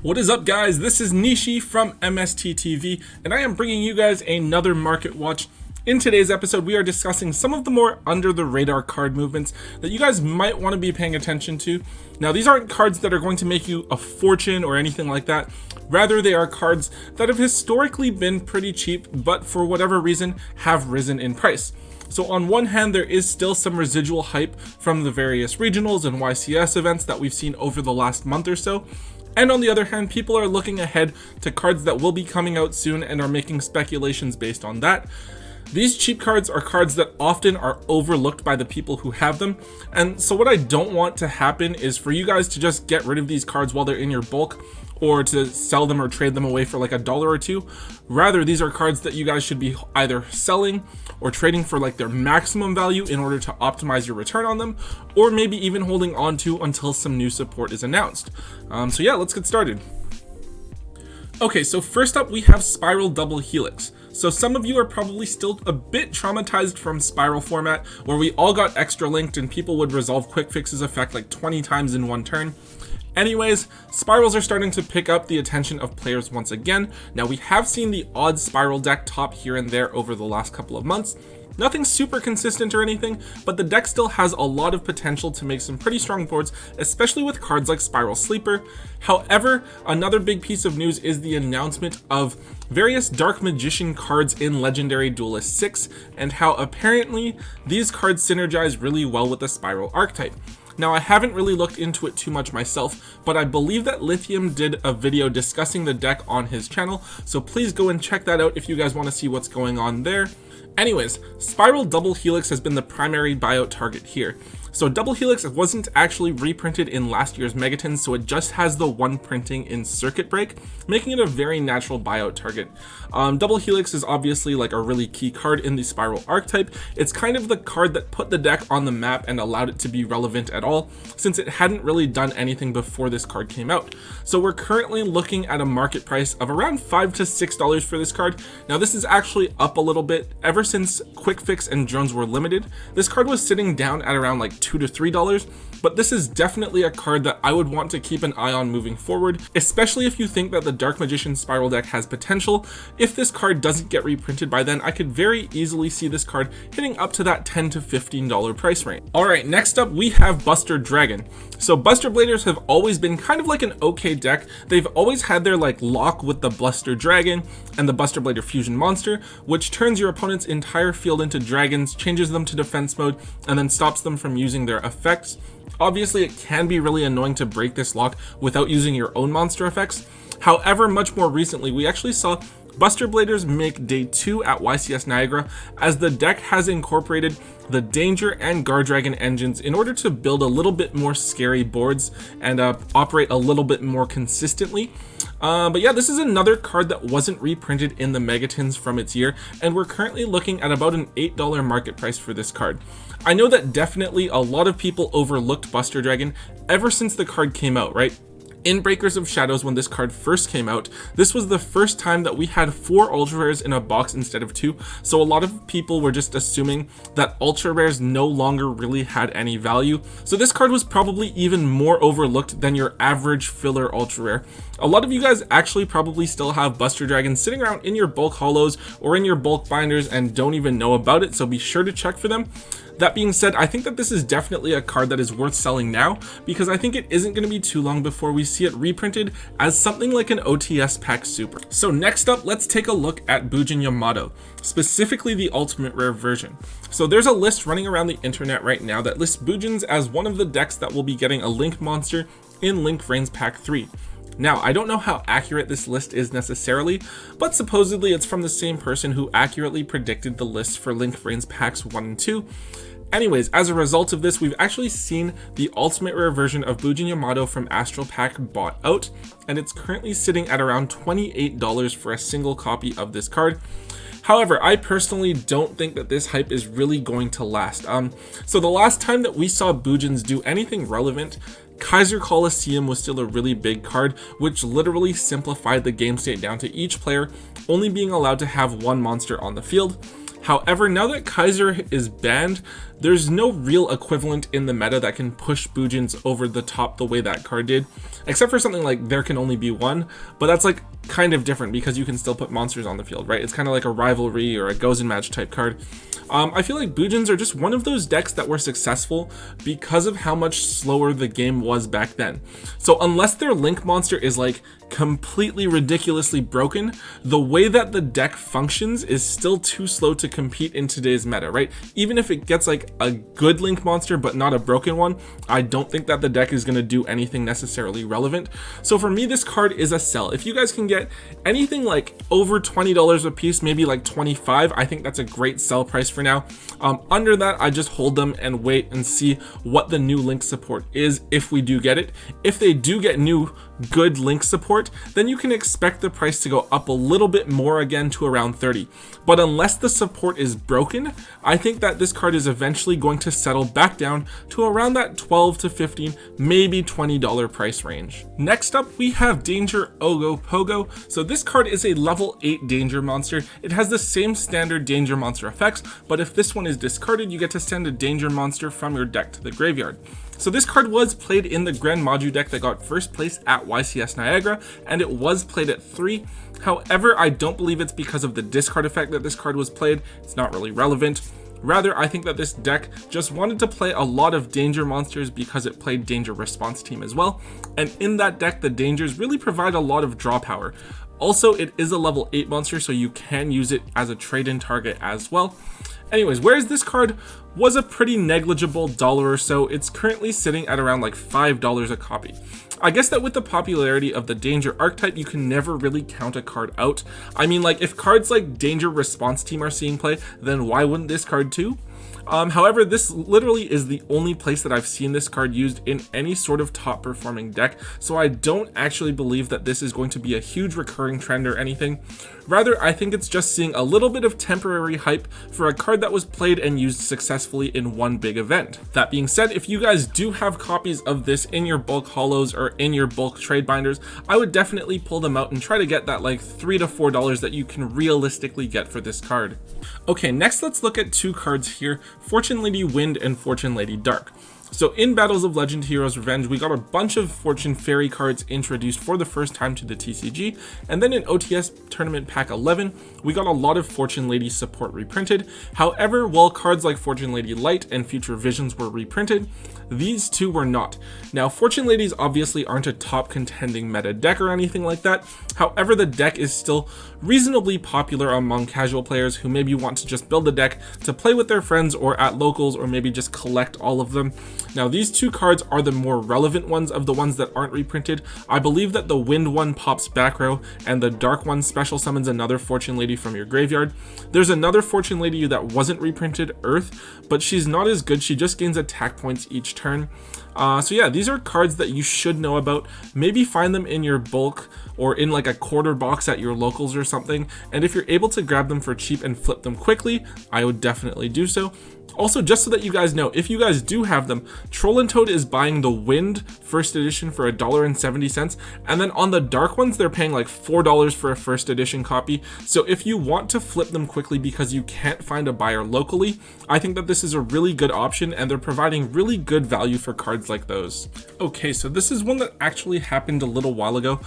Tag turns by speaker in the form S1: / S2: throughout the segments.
S1: What is up, guys? This is Nishi from MST.TV, and I am bringing you guys another market watch. In today's episode, we are discussing some of the more under the radar card movements that you guys might want to be paying attention to. Now, these aren't cards that are going to make you a fortune or anything like that. Rather, they are cards that have historically been pretty cheap, but for whatever reason have risen in price. So on one hand, there is still some residual hype from the various regionals and YCS events that we've seen over the last month or so. And on the other hand, people are looking ahead to cards that will be coming out soon and are making speculations based on that. These cheap cards are cards that often are overlooked by the people who have them. And so what I don't want to happen is for you guys to just get rid of these cards while they're in your bulk, or to sell them or trade them away for like $1 or $2. Rather, these are cards that you guys should be either selling or trading for like their maximum value in order to optimize your return on them, or maybe even holding on to until some new support is announced. So yeah, let's get started. Okay, so first up we have Spiral Double Helix. So some of you are probably still a bit traumatized from Spiral format, where we all got extra linked and people would resolve quick fixes effect like 20 times in one turn. Anyways, spirals are starting to pick up the attention of players once again. Now, we have seen the odd spiral deck top here and there over the last couple of months. Nothing super consistent or anything, but the deck still has a lot of potential to make some pretty strong boards, especially with cards like Spiral Sleeper. However, another big piece of news is the announcement of various Dark Magician cards in Legendary Duelist 6, and how apparently these cards synergize really well with the Spiral archetype. Now, I haven't really looked into it too much myself, but I believe that Lithium did a video discussing the deck on his channel, so please go and check that out if you guys want to see what's going on there. Anyways, Spiral Double Helix has been the primary buyout target here. So Double Helix wasn't actually reprinted in last year's Megatons, so it just has the one printing in Circuit Break, making it a very natural buyout target. Double Helix is obviously like a really key card in the Spiral archetype. It's kind of the card that put the deck on the map and allowed it to be relevant at all, since it hadn't really done anything before this card came out. So we're currently looking at a market price of around $5 to $6 for this card. Now, this is actually up a little bit. Ever since Quick Fix and drones were limited, this card was sitting down at around like $2 to $3, but this is definitely a card that I would want to keep an eye on moving forward, especially if you think that the Dark Magician Spiral deck has potential. If this card doesn't get reprinted by then, I could very easily see this card hitting up to that $10 to $15 price range. Alright, next up we have Buster Dragon. So Buster Bladers have always been kind of like an okay deck. They've always had their like lock with the Buster Dragon and the Buster Blader Fusion Monster, which turns your opponent's entire field into dragons, changes them to defense mode, and then stops them from using their effects. Obviously, it can be really annoying to break this lock without using your own monster effects. However, much more recently, we actually saw Buster Bladers make day 2 at YCS Niagara, as the deck has incorporated the Danger and Guard Dragon engines in order to build a little bit more scary boards and operate a little bit more consistently. But yeah, this is another card that wasn't reprinted in the Megatons from its year, and we're currently looking at about an $8 market price for this card. I know that definitely a lot of people overlooked Buster Dragon ever since the card came out, right? In Breakers of Shadows, when this card first came out, this was the first time that we had 4 ultra rares in a box instead of 2, so a lot of people were just assuming that ultra rares no longer really had any value. So this card was probably even more overlooked than your average filler ultra rare. A lot of you guys actually probably still have Buster Dragon sitting around in your bulk hollows or in your bulk binders and don't even know about it, so be sure to check for them. That being said, I think that this is definitely a card that is worth selling now, because I think it isn't going to be too long before we see it reprinted as something like an OTS Pack Super. So next up, let's take a look at Yugioh Yamato, specifically the Ultimate Rare version. So there's a list running around the internet right now that lists Yugiohs as one of the decks that will be getting a Link monster in Link Vrains Pack 3. Now, I don't know how accurate this list is necessarily, but supposedly it's from the same person who accurately predicted the list for Link Vrains Packs 1 and 2. Anyways, as a result of this, we've actually seen the Ultimate Rare version of Yugioh Yamato from Astral Pack bought out, and it's currently sitting at around $28 for a single copy of this card. However, I personally don't think that this hype is really going to last. So the last time that we saw Yugiohs do anything relevant, Kaiser Coliseum was still a really big card, which literally simplified the game state down to each player only being allowed to have one monster on the field. However, now that Kaiser is banned, there's no real equivalent in the meta that can push Bujins over the top the way that card did, except for something like There Can Only Be One, but that's like kind of different because you can still put monsters on the field, right? It's kind of like a rivalry or a goes and match type card. I feel like Bujins are just one of those decks that were successful because of how much slower the game was back then. So unless their Link monster is like completely ridiculously broken, the way that the deck functions is still too slow to compete in today's meta, right? Even if it gets like a good Link monster but not a broken one, I don't think that the deck is going to do anything necessarily relevant. So for me, this card is a sell. If you guys can get anything like over $20 a piece, maybe like 25, I think that's a great sell price for now. Under that, I just hold them and wait and see what the new Link support is if we do get it. If they do get new good Link support, then you can expect the price to go up a little bit more again to around 30. But unless the support is broken, I think that this card is eventually going to settle back down to around that 12 to 15, maybe $20 price range. Next up, we have Danger Ogo Pogo. So this card is a level 8 danger monster. It has the same standard danger monster effects, but if this one is discarded, you get to send a danger monster from your deck to the graveyard. So this card was played in the Grand Maju deck that got first place at YCS Niagara, and it was played at 3. However, I don't believe it's because of the discard effect that this card was played. It's not really relevant. Rather, I think that this deck just wanted to play a lot of danger monsters because it played Danger Response Team as well. And in that deck, the dangers really provide a lot of draw power. Also, it is a level 8 monster, so you can use it as a trade-in target as well. Anyways, whereas this card was a pretty negligible dollar or so, it's currently sitting at around like $5 a copy. I guess that with the popularity of the Danger archetype, you can never really count a card out. I mean, like, if cards like Danger Response Team are seeing play, then why wouldn't this card too? However, this literally is the only place that I've seen this card used in any sort of top performing deck, so I don't actually believe that this is going to be a huge recurring trend or anything. Rather, I think it's just seeing a little bit of temporary hype for a card that was played and used successfully in one big event. That being said, if you guys do have copies of this in your bulk holos or in your bulk trade binders, I would definitely pull them out and try to get that like $3 to $4 that you can realistically get for this card. Okay, next let's look at two cards here, Fortune Lady Wind and Fortune Lady Dark. So in Battles of Legend Heroes Revenge, we got a bunch of Fortune Fairy cards introduced for the first time to the TCG, and then in OTS Tournament Pack 11, we got a lot of Fortune Lady support reprinted. However, while cards like Fortune Lady Light and Future Visions were reprinted, these two were not. Now, Fortune Ladies obviously aren't a top contending meta deck or anything like that. However, the deck is still reasonably popular among casual players who maybe want to just build a deck to play with their friends or at locals, or maybe just collect all of them. Now, these two cards are the more relevant ones of the ones that aren't reprinted. I believe that the Wind one pops back row, and the Dark one special summons another Fortune Lady from your graveyard. There's another Fortune Lady that wasn't reprinted, Earth, but she's not as good. She just gains attack points each turn. So yeah, these are cards that you should know about. Maybe find them in your bulk or in like a quarter box at your locals or something. And if you're able to grab them for cheap and flip them quickly, I would definitely do so. Also, just so that you guys know, if you guys do have them, Troll and Toad is buying the Wind first edition for $1.70, and then on the Dark ones, they're paying like $4 for a first edition copy. So if you want to flip them quickly because you can't find a buyer locally, I think that this is a really good option, and they're providing really good value for cards like those. Okay, so this is one that actually happened a little while ago.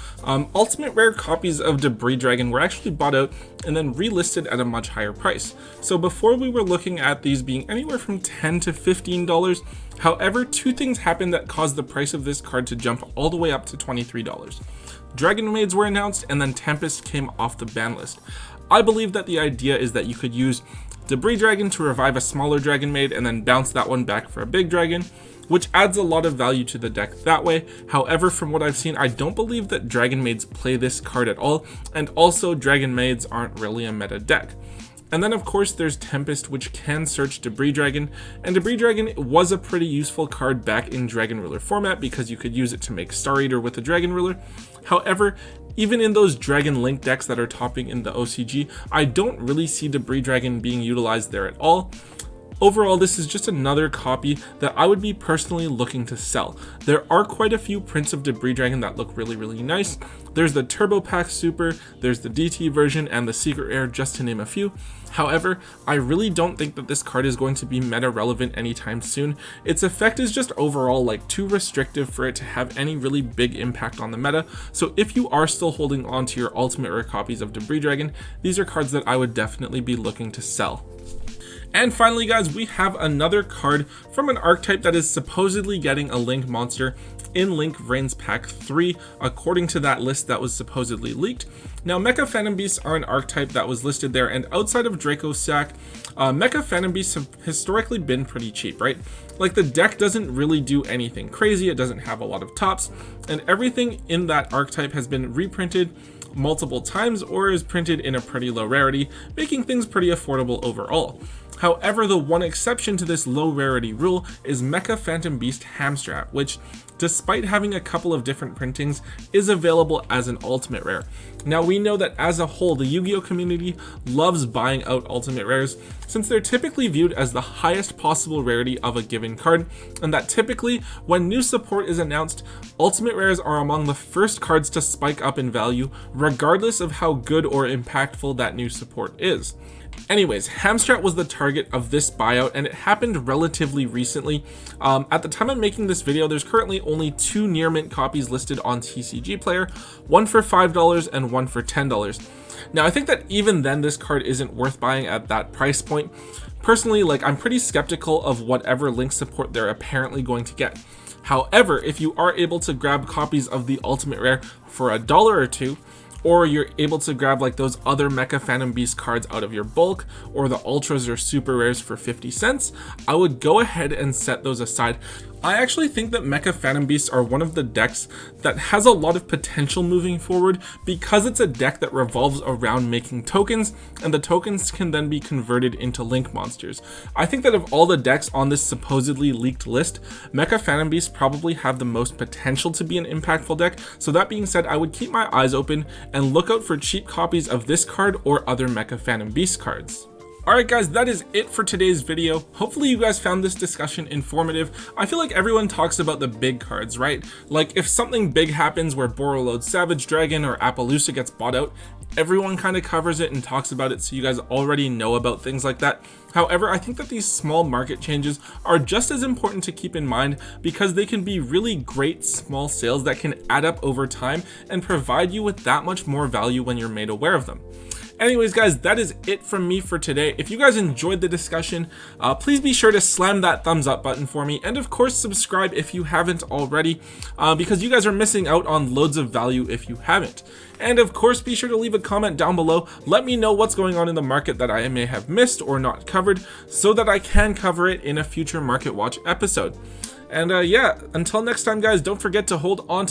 S1: Ultimate rare copies of Debris Dragon were actually bought out and then relisted at a much higher price. So before, we were looking at these being anywhere from $10 to $15. However, two things happened that caused the price of this card to jump all the way up to $23. Dragon Maids were announced, and then Tempest came off the ban list. I believe that the idea is that you could use Debris Dragon to revive a smaller Dragon Maid and then bounce that one back for a big dragon, which adds a lot of value to the deck that way. However, from what I've seen, I don't believe that Dragon Maids play this card at all, and also Dragon Maids aren't really a meta deck. And then of course there's Tempest, which can search Debris Dragon, and Debris Dragon was a pretty useful card back in Dragon Ruler format because you could use it to make Star Eater with the Dragon Ruler. However, even in those Dragon Link decks that are topping in the OCG, I don't really see Debris Dragon being utilized there at all. Overall, this is just another copy that I would be personally looking to sell. There are quite a few prints of Debris Dragon that look really nice. There's the Turbo Pack Super, there's the DT version, and the Secret Rare, just to name a few. However, I really don't think that this card is going to be meta relevant anytime soon. Its effect is just overall like too restrictive for it to have any really big impact on the meta, so if you are still holding on to your Ultimate Rare copies of Debris Dragon, these are cards that I would definitely be looking to sell. And finally guys, we have another card from an archetype that is supposedly getting a Link monster in Link Reigns Pack 3, according to that list that was supposedly leaked. Now, Mecha Phantom Beasts are an archetype that was listed there, and outside of Draco Sack, Mecha Phantom Beasts have historically been pretty cheap, right? Like, the deck doesn't really do anything crazy, it doesn't have a lot of tops, and everything in that archetype has been reprinted multiple times or is printed in a pretty low rarity, making things pretty affordable overall. However, the one exception to this low rarity rule is Mecha Phantom Beast Hamstrap, which, despite having a couple of different printings, is available as an ultimate rare. Now, we know that as a whole, the Yu-Gi-Oh community loves buying out ultimate rares, since they're typically viewed as the highest possible rarity of a given card, and that typically, when new support is announced, ultimate rares are among the first cards to spike up in value, regardless of how good or impactful that new support is. Anyways, Hamstrat was the target of this buyout, and it happened relatively recently. At the time I'm making this video, there's currently only 2 near mint copies listed on TCG Player, one for $5 and one for $10. Now, I think that even then this card isn't worth buying at that price point. Personally, like, I'm pretty skeptical of whatever Link support they're apparently going to get. However, if you are able to grab copies of the Ultimate Rare for $1 or $2, or you're able to grab like those other Mecha Phantom Beast cards out of your bulk, or the Ultras or Super Rares for 50 cents, I would go ahead and set those aside. I actually think that Mecha Phantom Beasts are one of the decks that has a lot of potential moving forward, because it's a deck that revolves around making tokens, and the tokens can then be converted into Link monsters. I think that of all the decks on this supposedly leaked list, Mecha Phantom Beasts probably have the most potential to be an impactful deck, so that being said, I would keep my eyes open and look out for cheap copies of this card or other Mecha Phantom Beast cards. Alright guys, that is it for today's video. Hopefully you guys found this discussion informative. I feel like everyone talks about the big cards, right? Like, if something big happens where Borreload Savage Dragon or Appaloosa gets bought out, everyone kind of covers it and talks about it, so you guys already know about things like that. However, I think that these small market changes are just as important to keep in mind, because they can be really great small sales that can add up over time and provide you with that much more value when you're made aware of them. Anyways guys, that is it from me for today. If you guys enjoyed the discussion, please be sure to slam that thumbs up button for me, and of course subscribe if you haven't already, because you guys are missing out on loads of value if you haven't. And of course, be sure to leave a comment down below. Let me know what's going on in the market that I may have missed or not covered, so that I can cover it in a future Market Watch episode. And yeah, until next time guys, don't forget to hold on